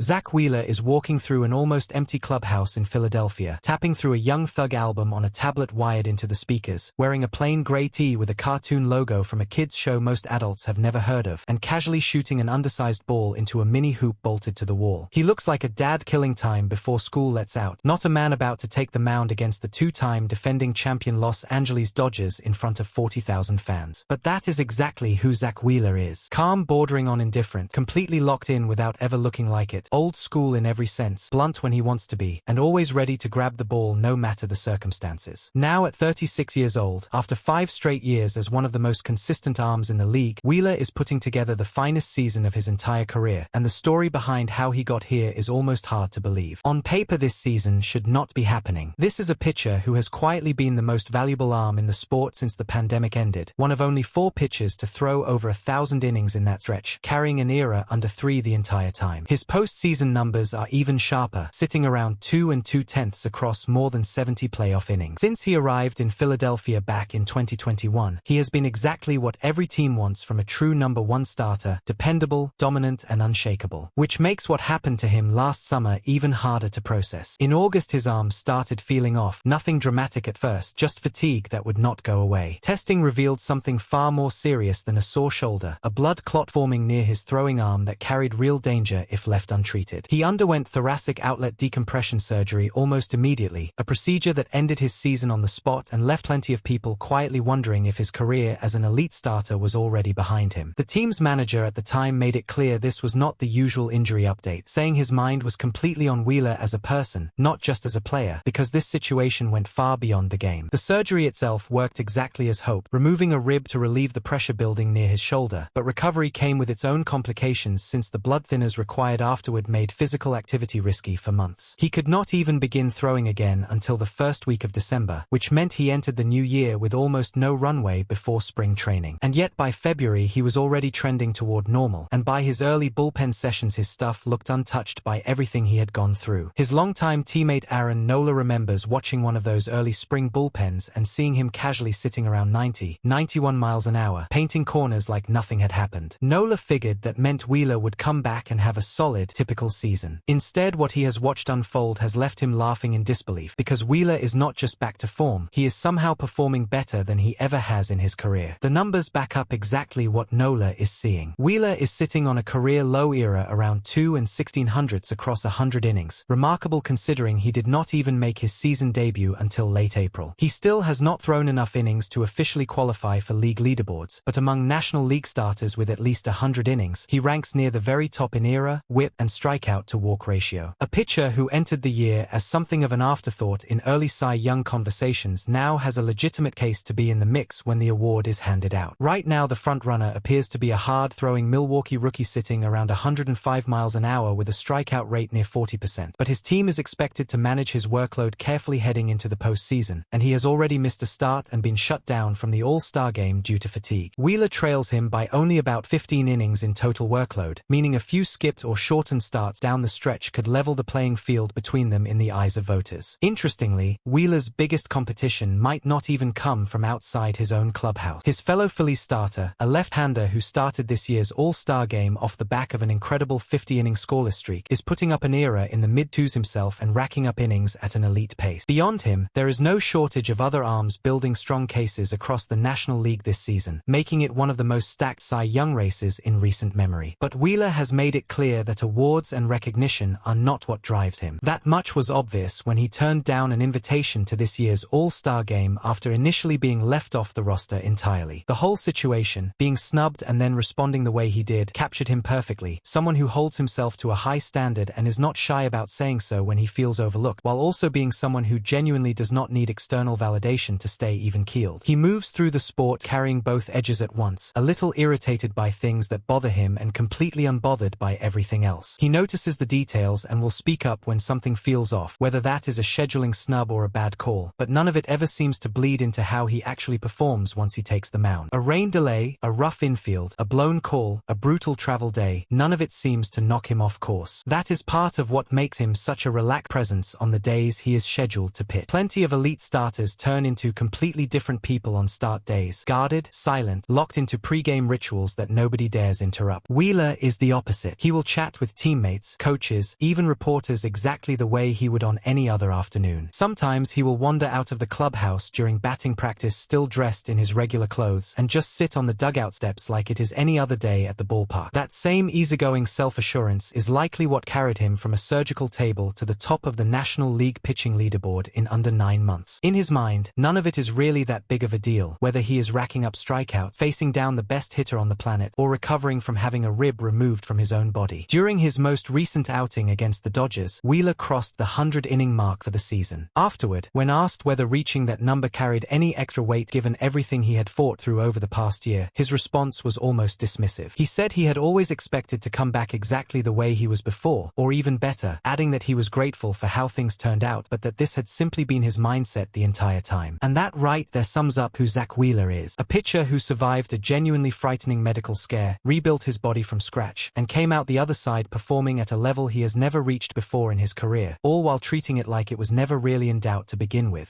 Zack Wheeler is walking through an almost empty clubhouse in Philadelphia, tapping through a Young Thug album on a tablet wired into the speakers, wearing a plain grey tee with a cartoon logo from a kids show most adults have never heard of, and casually shooting an undersized ball into a mini hoop bolted to the wall. He looks like a dad killing time before school lets out, not a man about to take the mound against the two-time defending champion Los Angeles Dodgers in front of 40,000 fans. But that is exactly who Zack Wheeler is. Calm, bordering on indifferent, completely locked in without ever looking like it, old school in every sense, blunt when he wants to be, and always ready to grab the ball no matter the circumstances. Now at 36 years old, after 5 straight years as one of the most consistent arms in the league, Wheeler is putting together the finest season of his entire career, and the story behind how he got here is almost hard to believe. On paper, this season should not be happening. This is a pitcher who has quietly been the most valuable arm in the sport since the pandemic ended, one of only 4 pitchers to throw over 1,000 innings in that stretch, carrying an ERA under 3 the entire time. His postseason numbers are even sharper, sitting around 2 2/10 across more than 70 playoff innings. Since he arrived in Philadelphia back in 2021, he has been exactly what every team wants from a true number 1 starter: dependable, dominant, and unshakable. Which makes what happened to him last summer even harder to process. In August, his arm started feeling off, nothing dramatic at first, just fatigue that would not go away. Testing revealed something far more serious than a sore shoulder, a blood clot forming near his throwing arm that carried real danger if left untreated. He underwent thoracic outlet decompression surgery almost immediately, a procedure that ended his season on the spot and left plenty of people quietly wondering if his career as an elite starter was already behind him. The team's manager at the time made it clear this was not the usual injury update, saying his mind was completely on Wheeler as a person, not just as a player, because this situation went far beyond the game. The surgery itself worked exactly as hoped, removing a rib to relieve the pressure building near his shoulder, but recovery came with its own complications since the blood thinners required afterward made physical activity risky for months. He could not even begin throwing again until the first week of December, which meant he entered the new year with almost no runway before spring training. And yet by February he was already trending toward normal, and by his early bullpen sessions his stuff looked untouched by everything he had gone through. His longtime teammate Nola remembers watching one of those early spring bullpens and seeing him casually sitting around 91 miles an hour, painting corners like nothing had happened. Nola figured that meant Wheeler would come back and have a solid, typical season. Instead, what he has watched unfold has left him laughing in disbelief, because Wheeler is not just back to form, he is somehow performing better than he ever has in his career. The numbers back up exactly what Nola is seeing. Wheeler is sitting on a career low ERA around 2 1600ths across 100 innings, remarkable considering he did not even make his season debut until late April. He still has not thrown enough innings to officially qualify for league leaderboards, but among National League starters with at least 100 innings, he ranks near the very top in ERA, WHIP, and strikeout-to-walk ratio. A pitcher who entered the year as something of an afterthought in early Cy Young conversations now has a legitimate case to be in the mix when the award is handed out. Right now the frontrunner appears to be a hard-throwing Milwaukee rookie sitting around 105 miles an hour with a strikeout rate near 40%, but his team is expected to manage his workload carefully heading into the postseason, and he has already missed a start and been shut down from the All-Star game due to fatigue. Wheeler trails him by only about 15 innings in total workload, meaning a few skipped or shortened starts down the stretch could level the playing field between them in the eyes of voters. Interestingly, Wheeler's biggest competition might not even come from outside his own clubhouse. His fellow Phillies starter, a left-hander who started this year's All-Star game off the back of an incredible 50-inning scoreless streak, is putting up an ERA in the mid-twos himself and racking up innings at an elite pace. Beyond him, there is no shortage of other arms building strong cases across the National League this season, making it one of the most stacked Cy Young races in recent memory. But Wheeler has made it clear that awards and recognition are not what drives him. That much was obvious when he turned down an invitation to this year's All-Star game after initially being left off the roster entirely. The whole situation, being snubbed and then responding the way he did, captured him perfectly, someone who holds himself to a high standard and is not shy about saying so when he feels overlooked, while also being someone who genuinely does not need external validation to stay even-keeled. He moves through the sport carrying both edges at once, a little irritated by things that bother him and completely unbothered by everything else. He notices the details and will speak up when something feels off, whether that is a scheduling snub or a bad call, but none of it ever seems to bleed into how he actually performs once he takes the mound. A rain delay, a rough infield, a blown call, a brutal travel day, none of it seems to knock him off course. That is part of what makes him such a relaxed presence on the days he is scheduled to pitch. Plenty of elite starters turn into completely different people on start days, guarded, silent, locked into pre-game rituals that nobody dares interrupt. Wheeler is the opposite. He will chat with teammates teammates, coaches, even reporters exactly the way he would on any other afternoon. Sometimes he will wander out of the clubhouse during batting practice still dressed in his regular clothes and just sit on the dugout steps like it is any other day at the ballpark. That same easygoing self-assurance is likely what carried him from a surgical table to the top of the National League pitching leaderboard in under 9 months. In his mind, none of it is really that big of a deal, whether he is racking up strikeouts, facing down the best hitter on the planet, or recovering from having a rib removed from his own body. During his most recent outing against the Dodgers, Wheeler crossed the 100-inning mark for the season. Afterward, when asked whether reaching that number carried any extra weight given everything he had fought through over the past year, his response was almost dismissive. He said he had always expected to come back exactly the way he was before, or even better, adding that he was grateful for how things turned out but that this had simply been his mindset the entire time. And that right there sums up who Zack Wheeler is. A pitcher who survived a genuinely frightening medical scare, rebuilt his body from scratch, and came out the other side performing at a level he has never reached before in his career, all while treating it like it was never really in doubt to begin with.